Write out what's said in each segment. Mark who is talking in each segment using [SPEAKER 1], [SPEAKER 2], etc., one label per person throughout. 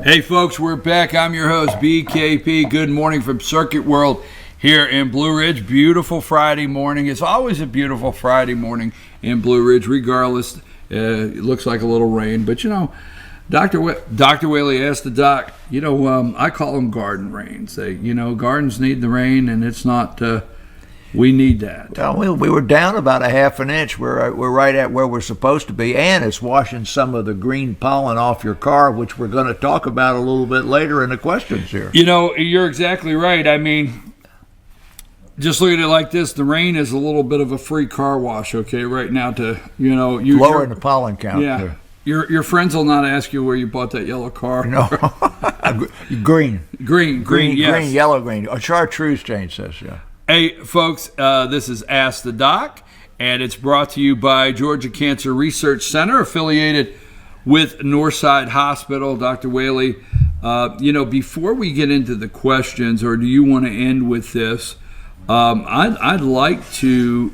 [SPEAKER 1] Hey folks, we're back. I'm your host, BKP. Good morning from Circuit World here in Blue Ridge. Beautiful Friday morning. It's always a beautiful Friday morning in Blue Ridge, regardless. It looks like a little rain, but Dr. Whaley asked the doc, I call them garden rains. Gardens need the rain, and it's not, we need that.
[SPEAKER 2] Well, we were down about a half an inch. We're right at where we're supposed to be, and it's washing some of the green pollen off your car, which we're going to talk about a little bit later in the questions here.
[SPEAKER 1] You're exactly right. I mean, just look at it like this. The rain is a little bit of a free car wash, okay, right now
[SPEAKER 2] lowering the pollen count.
[SPEAKER 1] Yeah.
[SPEAKER 2] There.
[SPEAKER 1] Your friends will not ask you where you bought that yellow car.
[SPEAKER 2] No. Green,
[SPEAKER 1] yes.
[SPEAKER 2] Green, yellow, green. A chartreuse change says, yeah.
[SPEAKER 1] Hey, folks, this is Ask the Doc, and it's brought to you by Georgia Cancer Research Center, affiliated with Northside Hospital. Dr. Whaley, before we get into the questions, or do you want to end with this, I'd like to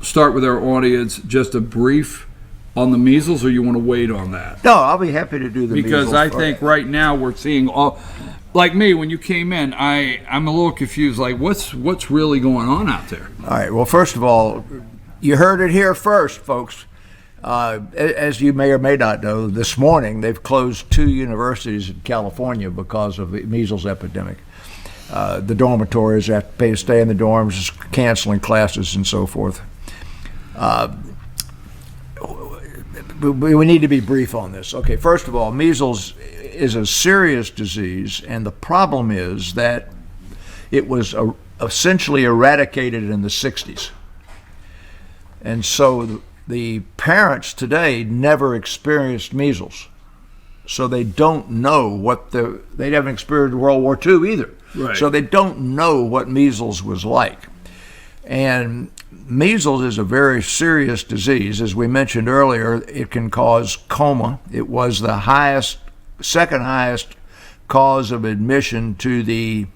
[SPEAKER 1] start with our audience just a brief on the measles, or you want to wait on that?
[SPEAKER 2] No, I'll be happy to do the measles.
[SPEAKER 1] Because I think right now we're seeing all, like me, when you came in, I'm a little confused. Like, what's really going on out there?
[SPEAKER 2] All right. Well, first of all, you heard it here first, folks. As you may or may not know, this morning they've closed 2 universities in California because of the measles epidemic. The dormitories have to pay to stay in the dorms, canceling classes and so forth. We need to be brief on this. Okay, first of all, measles is a serious disease, and the problem is that it was essentially eradicated in the 60s. And so the parents today never experienced measles. So they don't know they haven't experienced World War II either.
[SPEAKER 1] Right.
[SPEAKER 2] So they don't know what measles was like. And measles is a very serious disease. As we mentioned earlier, it can cause coma. It was the second highest cause of admission to the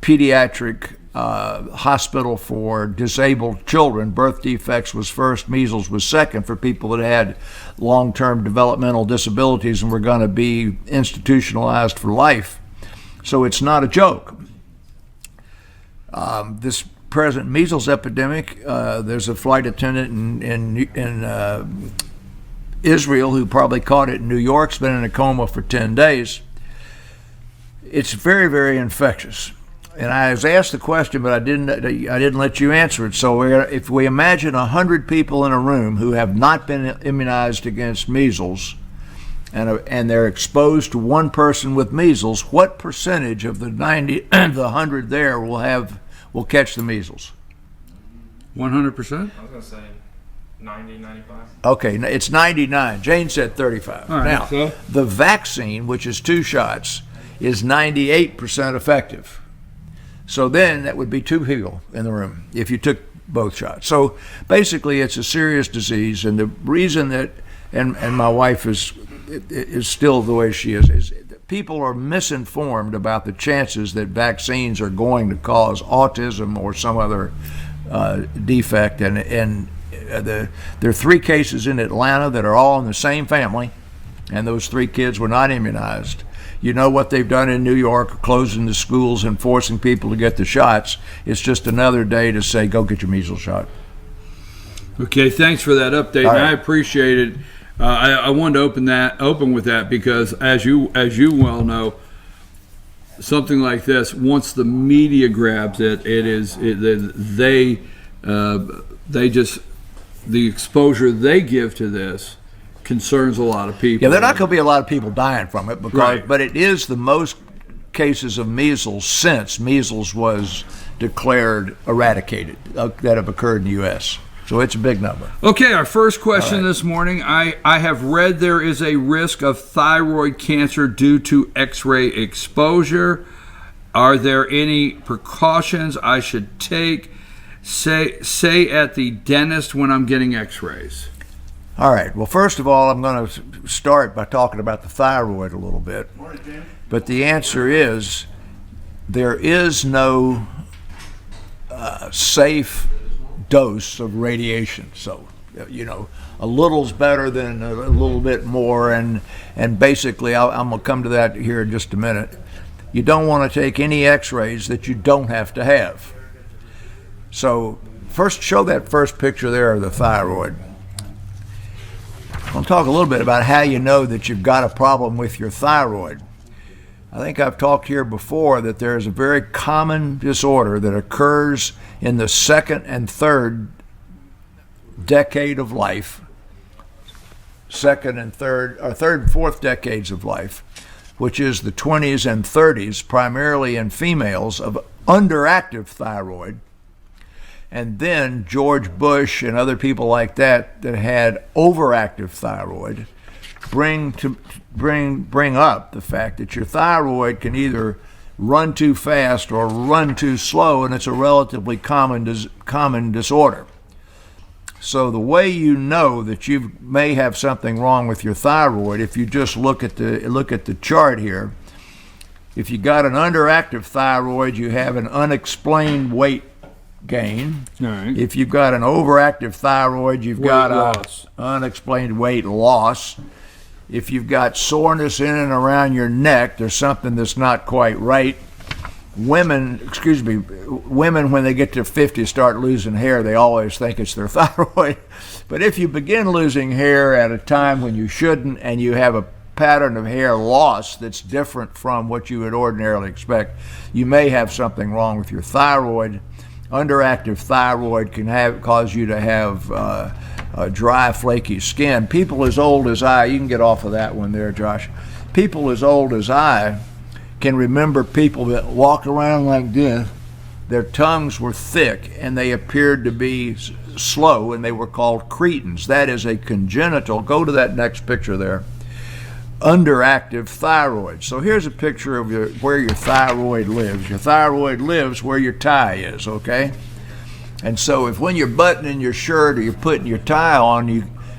[SPEAKER 2] pediatric hospital for disabled children. Birth defects was first, measles was second for people that had long-term developmental disabilities and were going to be institutionalized for life. So it's not a joke. This present measles epidemic, there's a flight attendant in Israel who probably caught it in New York, has been in a coma for 10 days. It's very, very infectious. And I was asked the question, but I didn't let you answer it. So if we imagine 100 people in a room who have not been immunized against measles, and they're exposed to one person with measles, what percentage of the 100 there will catch the measles?
[SPEAKER 1] 100%?
[SPEAKER 3] I was going to say 90, 95.
[SPEAKER 2] Okay, it's 99. Jane said 35.
[SPEAKER 1] All right,
[SPEAKER 2] now,
[SPEAKER 1] so
[SPEAKER 2] the vaccine, which is 2 shots, is 98% effective. So then that would be 2 people in the room if you took both shots. So basically it's a serious disease, and the reason that, and my wife is still the way she is people are misinformed about the chances that vaccines are going to cause autism or some other defect. And there are 3 cases in Atlanta that are all in the same family, and those 3 kids were not immunized. You know what they've done in New York, closing the schools and forcing people to get the shots. It's just another day to say, go get your measles shot.
[SPEAKER 1] Okay, thanks for that update.
[SPEAKER 2] All right.
[SPEAKER 1] I appreciate it. I wanted to open with that because, as you well know, something like this, once the media grabs it, the exposure they give to this concerns a lot of people.
[SPEAKER 2] Yeah, there are not going to be a lot of people dying from it,
[SPEAKER 1] Right.
[SPEAKER 2] but it is the most cases of measles since measles was declared eradicated that have occurred in the U.S. So it's a big number.
[SPEAKER 1] Okay, our first question this morning. I have read there is a risk of thyroid cancer due to X-ray exposure. Are there any precautions I should take, say at the dentist when I'm getting X-rays?
[SPEAKER 2] All right. Well, first of all, I'm going to start by talking about the thyroid a little bit. But the answer is there is no safe dose of radiation. So A little's better than a little bit more, and basically, I'm going to come to that here in just a minute. You don't want to take any x-rays that you don't have to have. So first, show that first picture there of the thyroid. I'm going to talk a little bit about how you know that you've got a problem with your thyroid. I think I've talked here before that there is a very common disorder that occurs in the second and third decade of life, second and third and fourth decades of life, which is the 20s and 30s, primarily in females, of underactive thyroid. And then George Bush and other people like that had overactive thyroid bring up the fact that your thyroid can either run too fast or run too slow, and it's a relatively common disorder. So the way you know that you may have something wrong with your thyroid, if you just look at the chart here, if you got an underactive thyroid, you have an unexplained weight gain.
[SPEAKER 1] All right.
[SPEAKER 2] If you've got an overactive thyroid, you've got
[SPEAKER 1] loss.
[SPEAKER 2] Unexplained weight loss. If you've got soreness in and around your neck, there's something that's not quite right. Women, when they get to 50 start losing hair, they always think it's their thyroid. But if you begin losing hair at a time when you shouldn't, and you have a pattern of hair loss that's different from what you would ordinarily expect, you may have something wrong with your thyroid. Underactive thyroid can cause you to have dry, flaky skin. People as old as I, you can get off of that one there, Josh. People as old as I can remember people that walked around like this. Their tongues were thick and they appeared to be slow, and they were called cretins. That is a congenital, go to that next picture there, underactive thyroid. So here's a picture of where your thyroid lives. Your thyroid lives where your tie is, okay? And so if when you're buttoning your shirt or you're putting your tie on,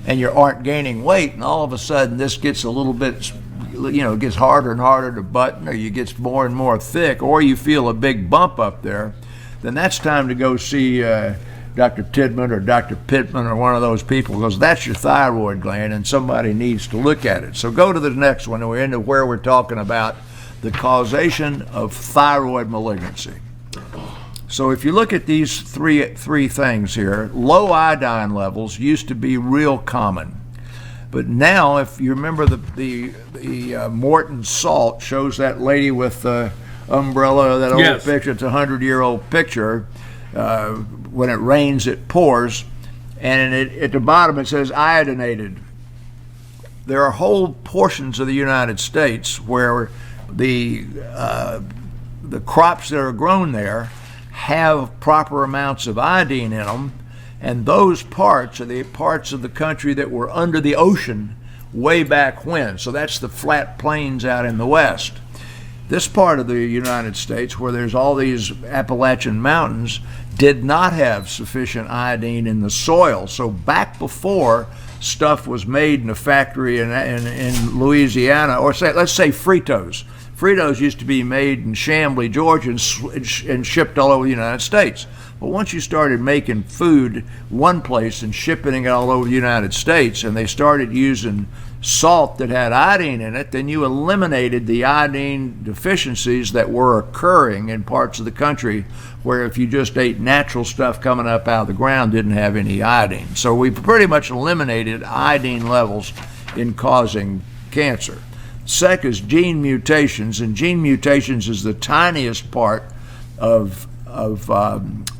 [SPEAKER 2] and you aren't gaining weight, and all of a sudden this gets a little bit, it gets harder and harder to button, or you get more and more thick, or you feel a big bump up there, then that's time to go see Dr. Tidman or Dr. Pittman or one of those people, because that's your thyroid gland and somebody needs to look at it. So go to the next one, and we're into where we're talking about the causation of thyroid malignancy. So if you look at these three things here, low iodine levels used to be real common. But now, if you remember the Morton salt shows that lady with the umbrella, that old picture, it's a 100-year-old picture. When it rains, it pours, and at the bottom it says iodinated. There are whole portions of the United States where the crops that are grown there have proper amounts of iodine in them, and those parts are the parts of the country that were under the ocean way back when. So that's the flat plains out in the west. This part of the United States, where there's all these Appalachian mountains, did not have sufficient iodine in the soil. So back before stuff was made in a factory in Louisiana, or let's say Fritos. Fritos used to be made in Chambly, Georgia, and shipped all over the United States. But once you started making food one place and shipping it all over the United States, and they started using salt that had iodine in it, then you eliminated the iodine deficiencies that were occurring in parts of the country where if you just ate natural stuff coming up out of the ground didn't have any iodine. So we pretty much eliminated iodine levels in causing cancer. Second is gene mutations, and gene mutations is the tiniest part of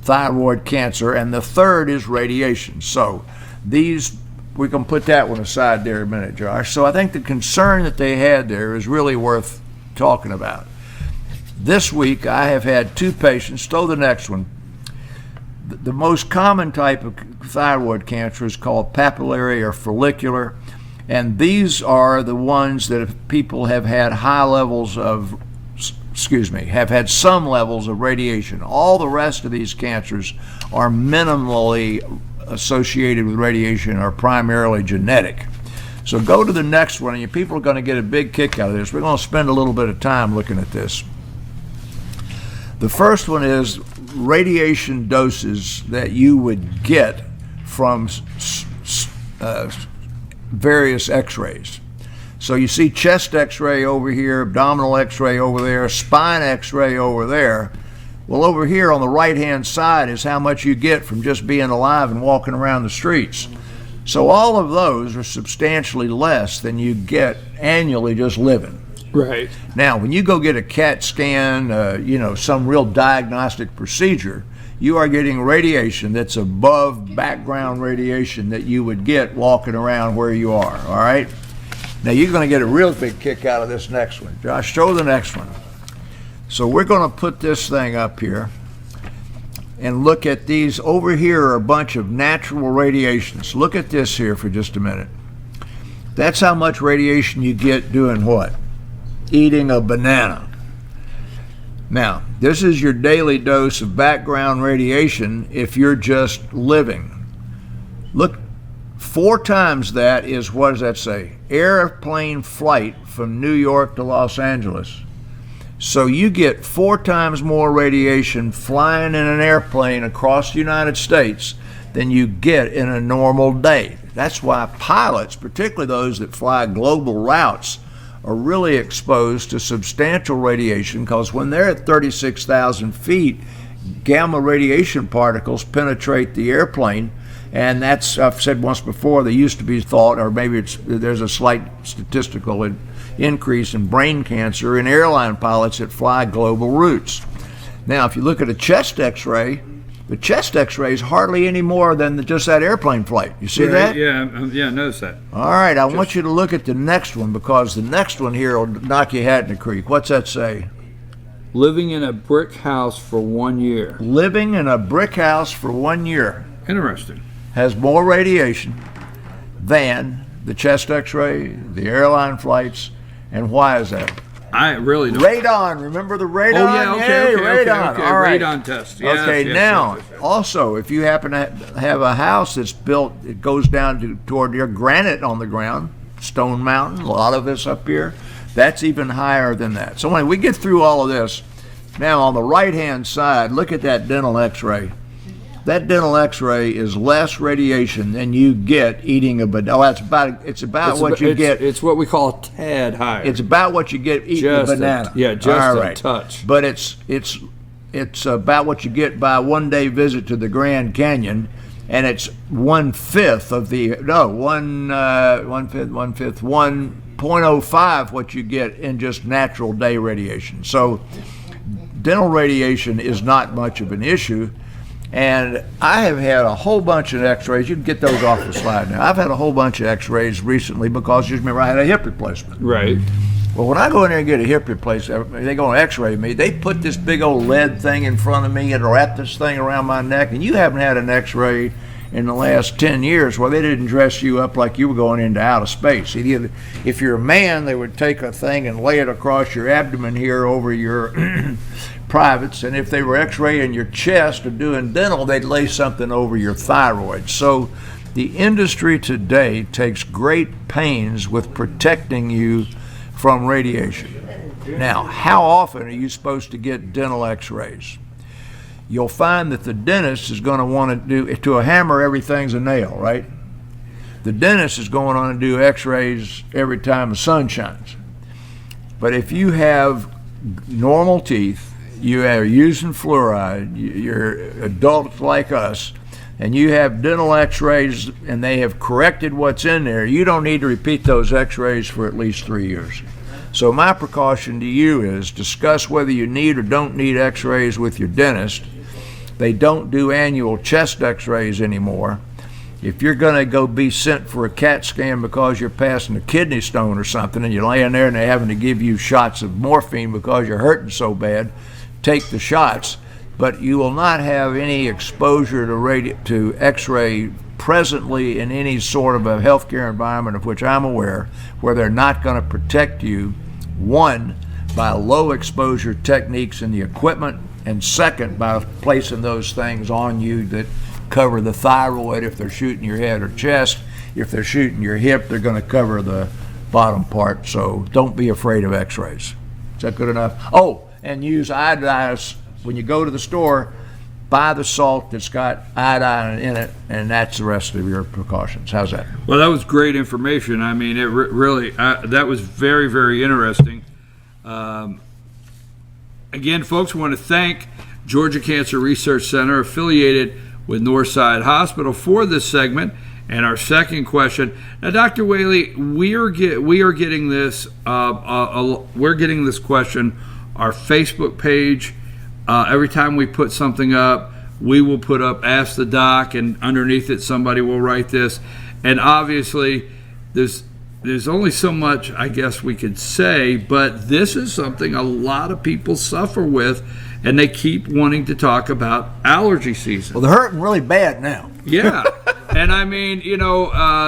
[SPEAKER 2] thyroid cancer, and the third is radiation. So these, we can put that one aside there a minute, Josh. So I think the concern that they had there is really worth talking about. This week I have had two patients, throw the next one. The most common type of thyroid cancer is called papillary or follicular, and these are the ones that people have had have had some levels of radiation. All the rest of these cancers are minimally associated with radiation, are primarily genetic. So go to the next one, and you people are going to get a big kick out of this. We're going to spend a little bit of time looking at this. The first one is radiation doses that you would get from various x-rays. So you see chest x-ray over here, abdominal x-ray over there, spine x-ray over there. Well, over here on the right-hand side is how much you get from just being alive and walking around the streets. So all of those are substantially less than you get annually just living.
[SPEAKER 1] Right.
[SPEAKER 2] Now, when you go get a CAT scan, some real diagnostic procedure, you are getting radiation that's above background radiation that you would get walking around where you are, all right? Now, you're going to get a real big kick out of this next one. Josh, show the next one. So we're going to put this thing up here and look at these. Over here are a bunch of natural radiations. Look at this here for just a minute. That's how much radiation you get doing what? Eating a banana. Now, this is your daily dose of background radiation if you're just living. Look, 4 times that is, what does that say? Airplane flight from New York to Los Angeles. So you get 4 times more radiation flying in an airplane across the United States than you get in a normal day. That's why pilots, particularly those that fly global routes, are really exposed to substantial radiation, because when they're at 36,000 feet, gamma radiation particles penetrate the airplane. And that's, I've said once before, they used to be thought, or maybe there's a slight statistical increase in brain cancer in airline pilots that fly global routes. Now, if you look at a chest x-ray, the chest x-ray is hardly any more than just that airplane flight. You see that?
[SPEAKER 1] Yeah, notice that.
[SPEAKER 2] All right, I want you to look at the next one, because the next one here will knock your hat in the creek. What's that say?
[SPEAKER 1] Living in a brick house for 1 year.
[SPEAKER 2] Living in a brick house for 1 year.
[SPEAKER 1] Interesting.
[SPEAKER 2] Has more radiation than the chest x-ray, the airline flights. And why is that?
[SPEAKER 1] I really don't.
[SPEAKER 2] Radon. Remember the radon?
[SPEAKER 1] Oh, yeah, okay,
[SPEAKER 2] radon.
[SPEAKER 1] okay.
[SPEAKER 2] All right.
[SPEAKER 1] Radon test. Yes,
[SPEAKER 2] okay,
[SPEAKER 1] yes,
[SPEAKER 2] now,
[SPEAKER 1] yes.
[SPEAKER 2] also, if you happen to have a house that's built, it goes down toward your granite on the ground, Stone Mountain, a lot of this up here, that's even higher than that. So when we get through all of this, now on the right-hand side, look at that dental x-ray. That dental x-ray is less radiation than you get eating a banana. Oh, it's about what you get.
[SPEAKER 1] It's what we call a tad higher.
[SPEAKER 2] It's about what you get eating a banana.
[SPEAKER 1] Just a touch.
[SPEAKER 2] But it's about what you get by a 1-day visit to the Grand Canyon, and it's 1/5 of the 1.05 what you get in just natural day radiation. So dental radiation is not much of an issue. And I have had a whole bunch of x-rays. You can get those off the slide now. I've had a whole bunch of x-rays recently because, you remember, I had a hip replacement.
[SPEAKER 1] Right.
[SPEAKER 2] Well, when I go in there and get a hip replacement, they go and x-ray me. They put this big old lead thing in front of me and wrap this thing around my neck. And you haven't had an x-ray in the last 10 years where they didn't dress you up like you were going into outer space. If you're a man, they would take a thing and lay it across your abdomen here over your privates, and if they were x-raying your chest or doing dental, they'd lay something over your thyroid. So the industry today takes great pains with protecting you from radiation. Now, how often are you supposed to get dental x-rays? You'll find that the dentist is going to want to a hammer, everything's a nail, right? The dentist is going on to do x-rays every time the sun shines. But if you have normal teeth, you are using fluoride, you're adults like us, and you have dental x-rays and they have corrected what's in there, you don't need to repeat those x-rays for at least 3 years. So my precaution to you is discuss whether you need or don't need x-rays with your dentist. They don't do annual chest x-rays anymore. If you're going to go be sent for a CAT scan because you're passing a kidney stone or something and you're laying there and they're having to give you shots of morphine because you're hurting so bad, take the shots. But you will not have any exposure to x-ray presently in any sort of a healthcare environment of which I'm aware, where they're not going to protect you, one, by low exposure techniques in the equipment, and second, by placing those things on you that cover the thyroid if they're shooting your head or chest. If they're shooting your hip, they're going to cover the bottom part. So don't be afraid of x-rays. Is that good enough? Oh, and use iodized, when you go to the store, buy the salt that's got iodine in it, and that's the rest of your precautions. How's that?
[SPEAKER 1] Well, that was great information. I mean, it really, that was very, very interesting. Again, folks, we want to thank Georgia Cancer Research Center, affiliated with Northside Hospital, for this segment. And our second question. Now, Dr. Whaley, we are getting this. We're getting this question. Our Facebook page. Every time we put something up, we will put up "Ask the Doc," and underneath it, somebody will write this. And obviously, there's only so much I guess we could say, but this is something a lot of people suffer with, and they keep wanting to talk about allergy season.
[SPEAKER 2] Well, they're hurting really bad now.
[SPEAKER 1] Yeah. And I mean,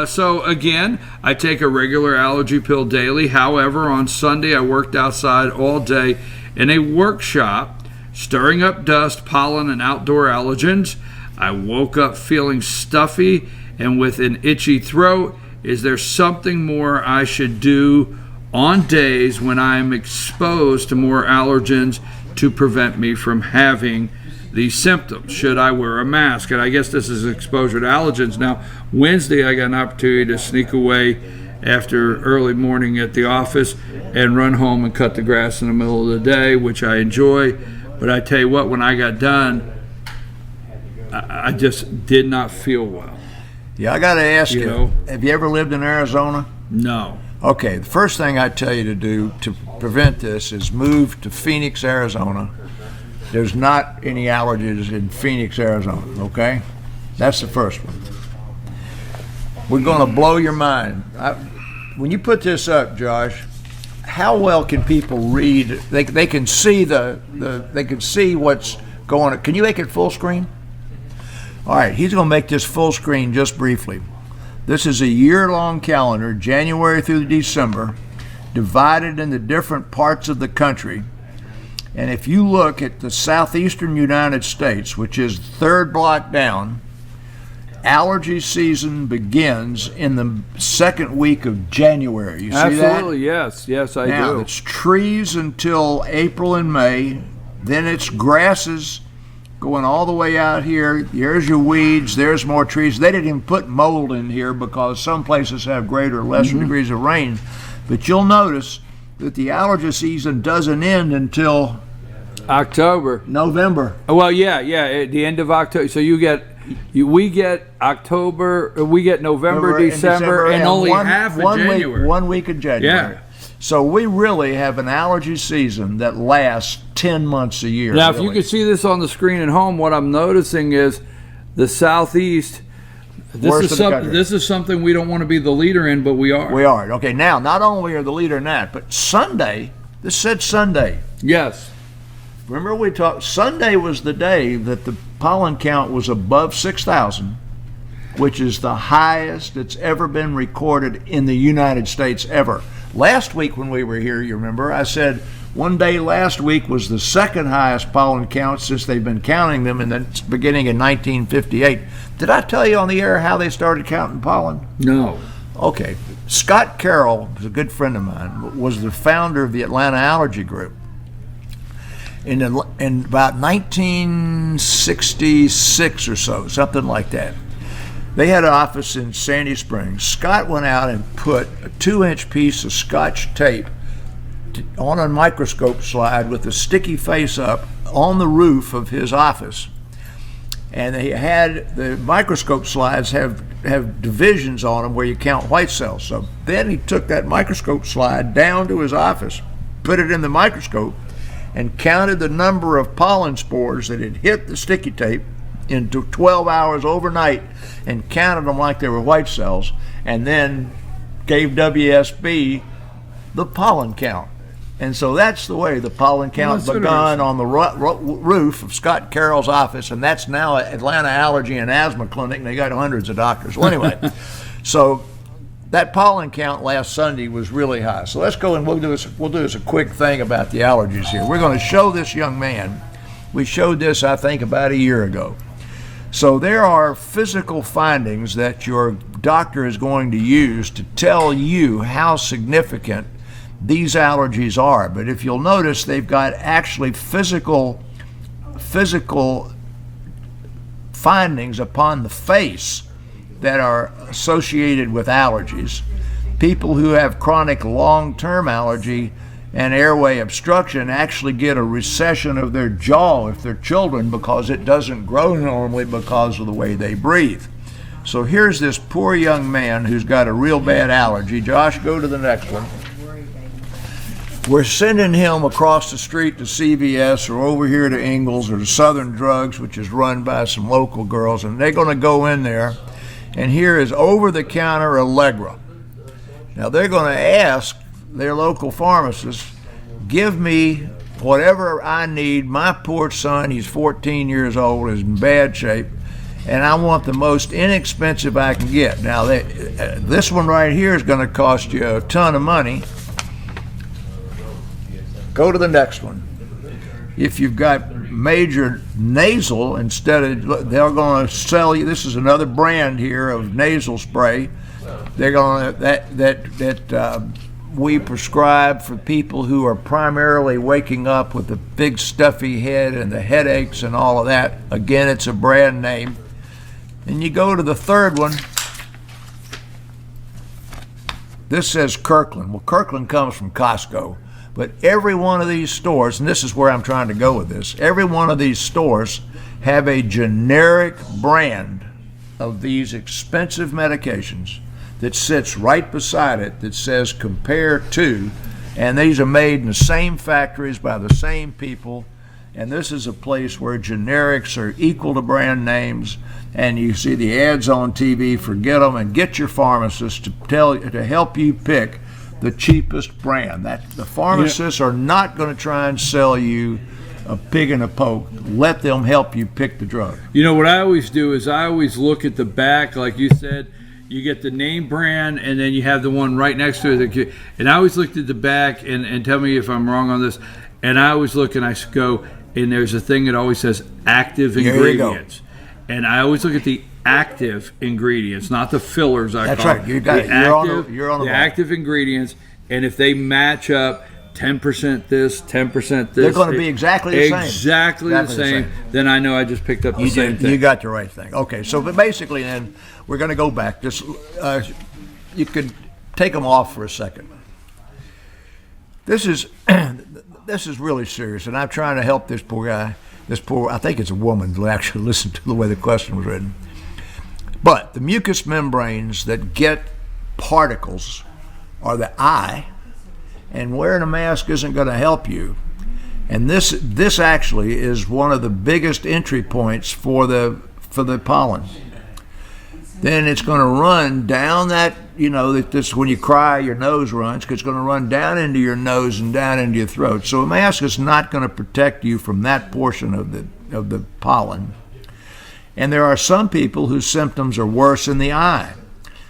[SPEAKER 1] so again, I take a regular allergy pill daily. However, on Sunday, I worked outside all day in a workshop, stirring up dust, pollen, and outdoor allergens. I woke up feeling stuffy and with an itchy throat. Is there something more I should do on days when I am exposed to more allergens to prevent me from having these symptoms? Should I wear a mask? And I guess this is exposure to allergens. Now, Wednesday, I got an opportunity to sneak away after early morning at the office and run home and cut the grass in the middle of the day, which I enjoy. But I tell you what, when I got done, I just did not feel well.
[SPEAKER 2] Yeah, I got to ask you, have you ever lived in Arizona?
[SPEAKER 1] No.
[SPEAKER 2] Okay, the first thing I tell you to do to prevent this is move to Phoenix, Arizona. There's not any allergies in Phoenix, Arizona, okay? That's the first one. We're going to blow your mind. When you put this up, Josh, how well can people read? They can see they can see what's going on. Can you make it full screen? All right, he's going to make this full screen just briefly. This is a year-long calendar, January through December, divided into different parts of the country. And if you look at the southeastern United States, which is the third block down, allergy season begins in the second week of January. You see that?
[SPEAKER 1] Absolutely, yes, I do.
[SPEAKER 2] Now, it's trees until April and May. Then it's grasses going all the way out here. There's your weeds. There's more trees. They didn't even put mold in here because some places have greater or lesser degrees of rain. But you'll notice that the allergy season doesn't end until
[SPEAKER 1] October,
[SPEAKER 2] November.
[SPEAKER 1] Well, yeah, at the end of October. So we get October, we get November, December, and only half of January.
[SPEAKER 2] 1 week of January.
[SPEAKER 1] Yeah.
[SPEAKER 2] So we really have an allergy season that lasts 10 months a year.
[SPEAKER 1] Now,
[SPEAKER 2] really.
[SPEAKER 1] if you can see this on the screen at home, what I'm noticing is the southeast. This is something we don't want to be the leader in, but we are.
[SPEAKER 2] We are. Okay, now, not only are the leader in that, but Sunday, this said Sunday.
[SPEAKER 1] Yes.
[SPEAKER 2] Remember we talked, Sunday was the day that the pollen count was above 6,000, which is the highest that's ever been recorded in the United States ever. Last week when we were here, you remember, I said one day last week was the second highest pollen count since they've been counting them in the beginning in 1958. Did I tell you on the air how they started counting pollen?
[SPEAKER 1] No.
[SPEAKER 2] Okay. Scott Carroll, who's a good friend of mine, was the founder of the Atlanta Allergy Group. In about 1966 or so, something like that. They had an office in Sandy Springs. Scott went out and put a 2-inch piece of Scotch tape on a microscope slide with a sticky face up on the roof of his office. And they had the microscope slides have divisions on them where you count white cells. So then he took that microscope slide down to his office, put it in the microscope, and counted the number of pollen spores that had hit the sticky tape into 12 hours overnight and counted them like they were white cells, and then gave WSB the pollen count. And so that's the way the pollen count begun on the roof of Scott Carroll's office, and that's now an Atlanta Allergy and Asthma Clinic, and they got hundreds of doctors. Well, anyway, so that pollen count last Sunday was really high. So let's go and we'll do this a quick thing about the allergies here. We're going to show this young man. We showed this, I think, about a year ago. So there are physical findings that your doctor is going to use to tell you how significant these allergies are. But if you'll notice, they've got actually physical findings upon the face that are associated with allergies. People who have chronic long-term allergy and airway obstruction actually get a recession of their jaw if they're children because it doesn't grow normally because of the way they breathe. So here's this poor young man who's got a real bad allergy. Josh, go to the next one. We're sending him across the street to CVS or over here to Ingles or to Southern Drugs, which is run by some local girls, and they're going to go in there, and here is over-the-counter Allegra. Now they're going to ask their local pharmacist, give me whatever I need. My poor son, he's 14 years old, is in bad shape, and I want the most inexpensive I can get. Now this one right here is going to cost you a ton of money. Go to the next one. If you've got major nasal, instead of, they're going to sell you, this is another brand here of nasal spray. They're going to, that we prescribe for people who are primarily waking up with a big stuffy head and the headaches and all of that. Again, it's a brand name. And you go to the third one. This says Kirkland. Well, Kirkland comes from Costco. But every one of these stores, and this is where I'm trying to go with this, every one of these stores have a generic brand of these expensive medications that sits right beside it that says compare to, and these are made in the same factories by the same people, and this is a place where generics are equal to brand names, and you see the ads on TV, forget them, and get your pharmacist to help you pick the cheapest brand. That the pharmacists are not going to try and sell you a pig in a poke. Let them help you pick the drug.
[SPEAKER 1] You know what I always do is I always look at the back, like you said. You get the name brand, and then you have the one right next to it. And I always looked at the back, and tell me if I'm wrong on this. And I always look and I go, and there's a thing that always says active ingredients. And I always look at the active ingredients, not the fillers.
[SPEAKER 2] That's right. You got it. You're on the
[SPEAKER 1] active ingredients, and if they match up 10% this, 10% this,
[SPEAKER 2] they're going to be exactly the same.
[SPEAKER 1] Exactly the same. Then I know I just picked up the same thing.
[SPEAKER 2] You got the right thing. Okay, so but basically, then we're going to go back. Just you could take them off for a second. This is really serious, and I'm trying to help this poor guy. I think it's a woman who actually listened to the way the question was written. But the mucous membranes that get particles are the eye, and wearing a mask isn't going to help you. And this actually is one of the biggest entry points for the pollen. Then it's going to run down that, this when you cry, your nose runs, because it's going to run down into your nose and down into your throat. So a mask is not going to protect you from that portion of the pollen. And there are some people whose symptoms are worse in the eye.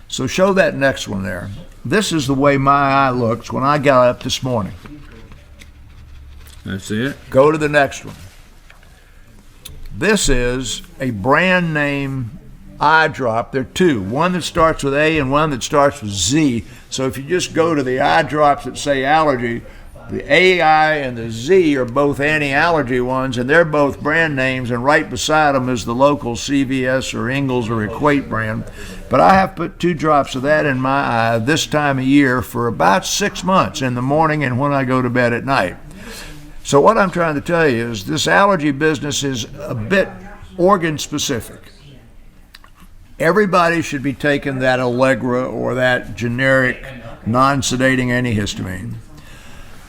[SPEAKER 2] So show that next one there. This is the way my eye looks when I got up this morning.
[SPEAKER 1] That's it.
[SPEAKER 2] Go to the next one. This is a brand name eye drop. There are two, one that starts with A and one that starts with Z. So if you just go to the eye drops that say allergy, the AI and the Z are both anti-allergy ones, and they're both brand names, and right beside them is the local CVS or Ingles or Equate brand. But I have put 2 drops of that in my eye this time of year for about 6 months, in the morning and when I go to bed at night. So what I'm trying to tell you is this allergy business is a bit organ specific. Everybody should be taking that Allegra or that generic non-sedating antihistamine.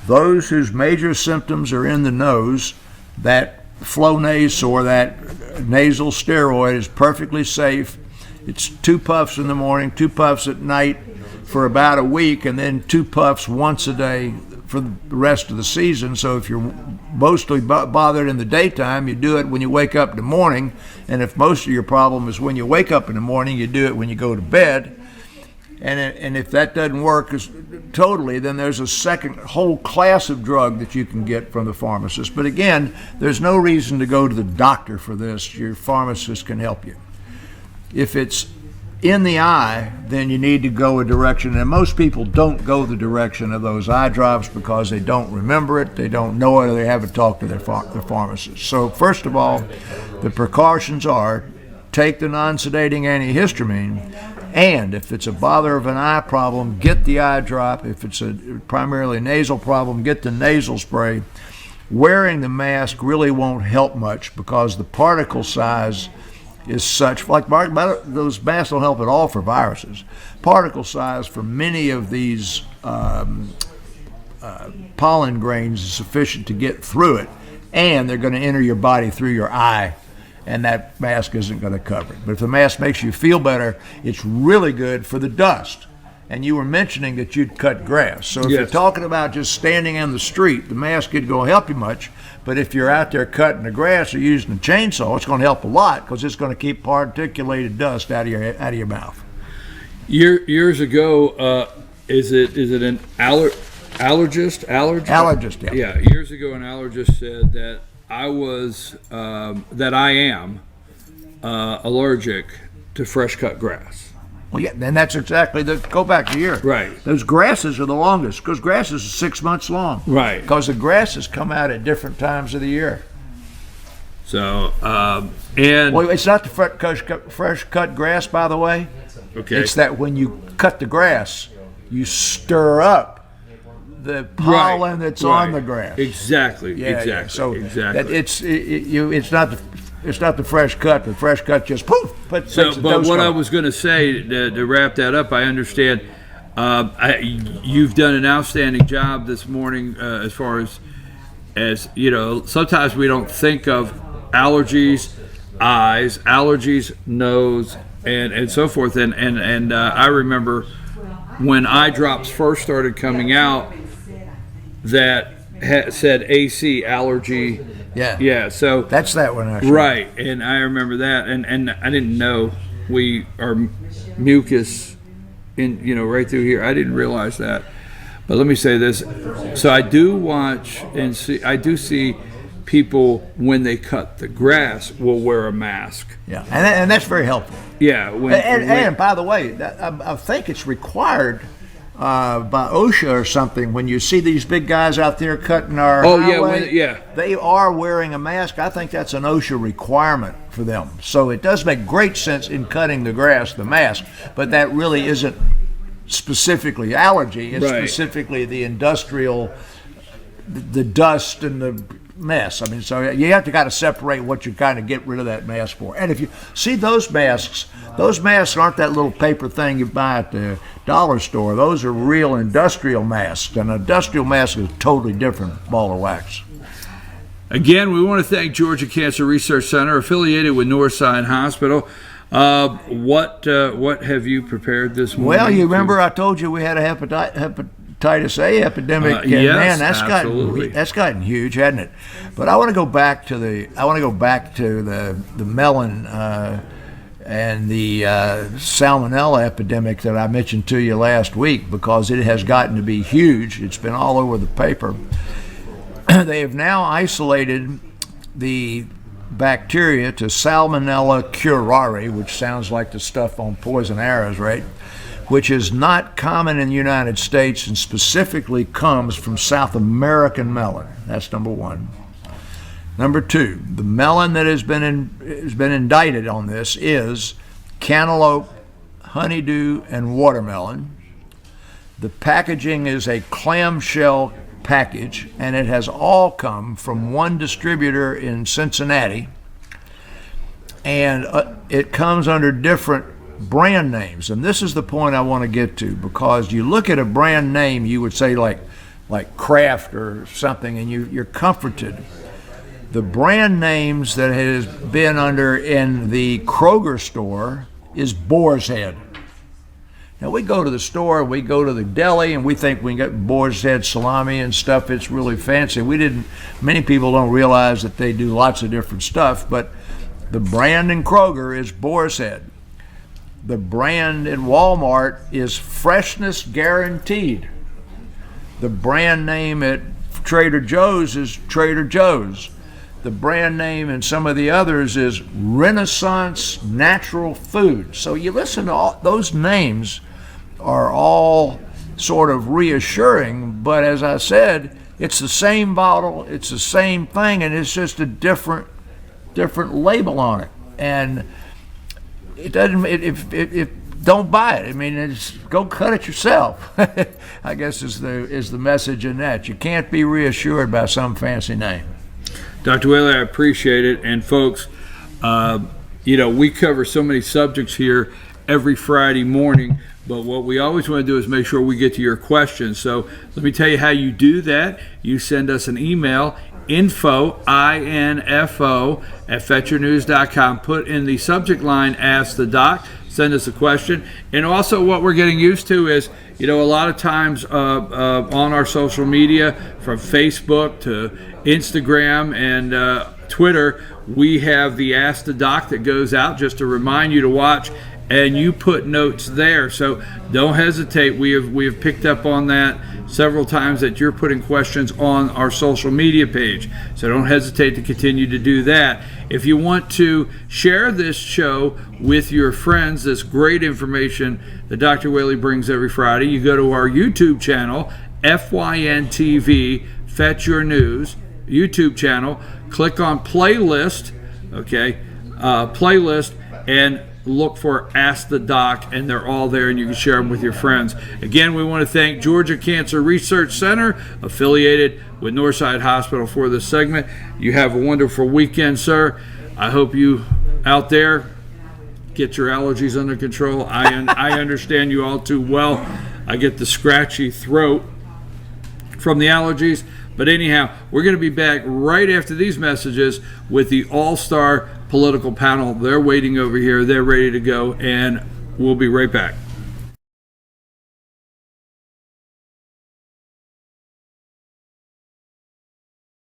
[SPEAKER 2] Those whose major symptoms are in the nose, that Flonase or that nasal steroid is perfectly safe. It's 2 puffs in the morning, 2 puffs at night for about a week, and then 2 puffs once a day for the rest of the season. So if you're mostly bothered in the daytime, you do it when you wake up in the morning. And if most of your problem is when you wake up in the morning, you do it when you go to bed. And if that doesn't work totally, then there's a second whole class of drug that you can get from the pharmacist. But again, there's no reason to go to the doctor for this. Your pharmacist can help you. If it's in the eye, then you need to go a direction. And most people don't go the direction of those eye drops because they don't remember it, they don't know it, or they haven't talked to their pharmacist. So first of all, the precautions are take the non-sedating antihistamine, and if it's a bother of an eye problem, get the eye drop. If it's a primarily nasal problem, get the nasal spray. Wearing the mask really won't help much because the particle size is such, like those masks don't help at all for viruses. Particle size for many of these pollen grains is sufficient to get through it, and they're going to enter your body through your eye, and that mask isn't going to cover it. But if the mask makes you feel better, it's really good for the dust. And you were mentioning that you'd cut grass. So if you're talking about just standing in the street, the mask isn't going to help you much. But if you're out there cutting the grass or using a chainsaw, it's going to help a lot because it's going to keep particulated dust out of your mouth.
[SPEAKER 1] Years ago, is it an allergist?
[SPEAKER 2] Allergist, yeah.
[SPEAKER 1] Yeah, years ago, an allergist said that I am allergic to fresh cut grass.
[SPEAKER 2] Well, yeah, and that's exactly go back a year.
[SPEAKER 1] Right.
[SPEAKER 2] Those grasses are the longest because grasses are 6 months long.
[SPEAKER 1] Right.
[SPEAKER 2] Because the grasses come out at different times of the year.
[SPEAKER 1] So,
[SPEAKER 2] well, it's not the fresh cut grass, by the way.
[SPEAKER 1] Okay.
[SPEAKER 2] It's that when you cut the grass, you stir up the pollen that's on the grass.
[SPEAKER 1] Exactly.
[SPEAKER 2] Yeah,
[SPEAKER 1] exactly.
[SPEAKER 2] Yeah. So
[SPEAKER 1] exactly.
[SPEAKER 2] It's not the fresh cut. The fresh cut just poof. But
[SPEAKER 1] what I was going to say to wrap that up, I understand you've done an outstanding job this morning as far as you know. Sometimes we don't think of allergies, eyes, allergies, nose, and so forth. And I remember when eye drops first started coming out, that said AC, allergy. Yeah. So
[SPEAKER 2] that's that one, actually.
[SPEAKER 1] Right, and I remember that, and I didn't know we are mucus right through here. I didn't realize that. But let me say this: so I do watch and see. I do see people when they cut the grass will wear a mask.
[SPEAKER 2] Yeah, and that's very helpful.
[SPEAKER 1] Yeah,
[SPEAKER 2] and by the way, I think it's required by OSHA or something. When you see these big guys out there cutting our highway, they are wearing a mask. I think that's an OSHA requirement for them. So it does make great sense in cutting the grass, the mask, but that really isn't specifically allergy. It's specifically the industrial, the dust and the mess. I mean, so you have to kind of separate what you kind of get rid of that mask for. And if you see those masks aren't that little paper thing you buy at the dollar store. Those are real industrial masks, and an industrial mask is a totally different ball of wax.
[SPEAKER 1] Again, we want to thank Georgia Cancer Research Center, affiliated with Northside Hospital. What have you prepared this morning?
[SPEAKER 2] Well, you remember I told you we had a hepatitis A epidemic, and
[SPEAKER 1] yes,
[SPEAKER 2] man, that's gotten huge, hasn't it? But I want to go back to the melon and the salmonella epidemic that I mentioned to you last week, because it has gotten to be huge. It's been all over the paper. They have now isolated the bacteria to Salmonella curare, which sounds like the stuff on poison arrows, right? Which is not common in the United States and specifically comes from South American melon. That's number one. Number two, the melon that has been indicted on this is cantaloupe, honeydew, and watermelon. The packaging is a clamshell package, and it has all come from one distributor in Cincinnati, and it comes under different brand names. And this is the point I want to get to, because you look at a brand name, you would say like Kraft or something, and you're comforted. The brand names that has been under in the Kroger store is Boar's Head. Now, we go to the store, we go to the deli, and we think we can get Boar's Head salami and stuff. It's really fancy. Many people don't realize that they do lots of different stuff, but the brand in Kroger is Boar's Head. The brand in Walmart is Freshness Guaranteed. The brand name at Trader Joe's is Trader Joe's. The brand name in some of the others is Renaissance Natural Food. So you listen to all those names are all sort of reassuring, but as I said, it's the same bottle, it's the same thing, and it's just a different label on it. And it doesn't. If don't buy it. I mean, go cut it yourself. I guess is the message in that. You can't be reassured by some fancy name.
[SPEAKER 1] Dr. Whaley, I appreciate it. And folks, we cover so many subjects here every Friday morning, but what we always want to do is make sure we get to your questions. So let me tell you how you do that. You send us an email, info @fetchernews.com. Put in the subject line, Ask the Doc. Send us a question. And also what we're getting used to is, a lot of times on our social media, from Facebook to Instagram and Twitter, we have the Ask the Doc that goes out just to remind you to watch, and you put notes there. So don't hesitate. We have picked up on that several times, that you're putting questions on our social media page. So don't hesitate to continue to do that. If you want to share this show with your friends, this great information that Dr. Whaley brings every Friday, you go to our YouTube channel, FYNTV, Fetch Your News, YouTube channel, click on playlist, playlist, and look for Ask the Doc, and they're all there, and you can share them with your friends. Again, we want to thank Georgia Cancer Research Center, affiliated with Northside Hospital, for this segment. You have a wonderful weekend, sir. I hope you out there get your allergies under control. I understand you all too well. I get the scratchy throat from the allergies. But anyhow, we're going to be back right after these messages with the all-star political panel. They're waiting over here. They're ready to go, and we'll be right back.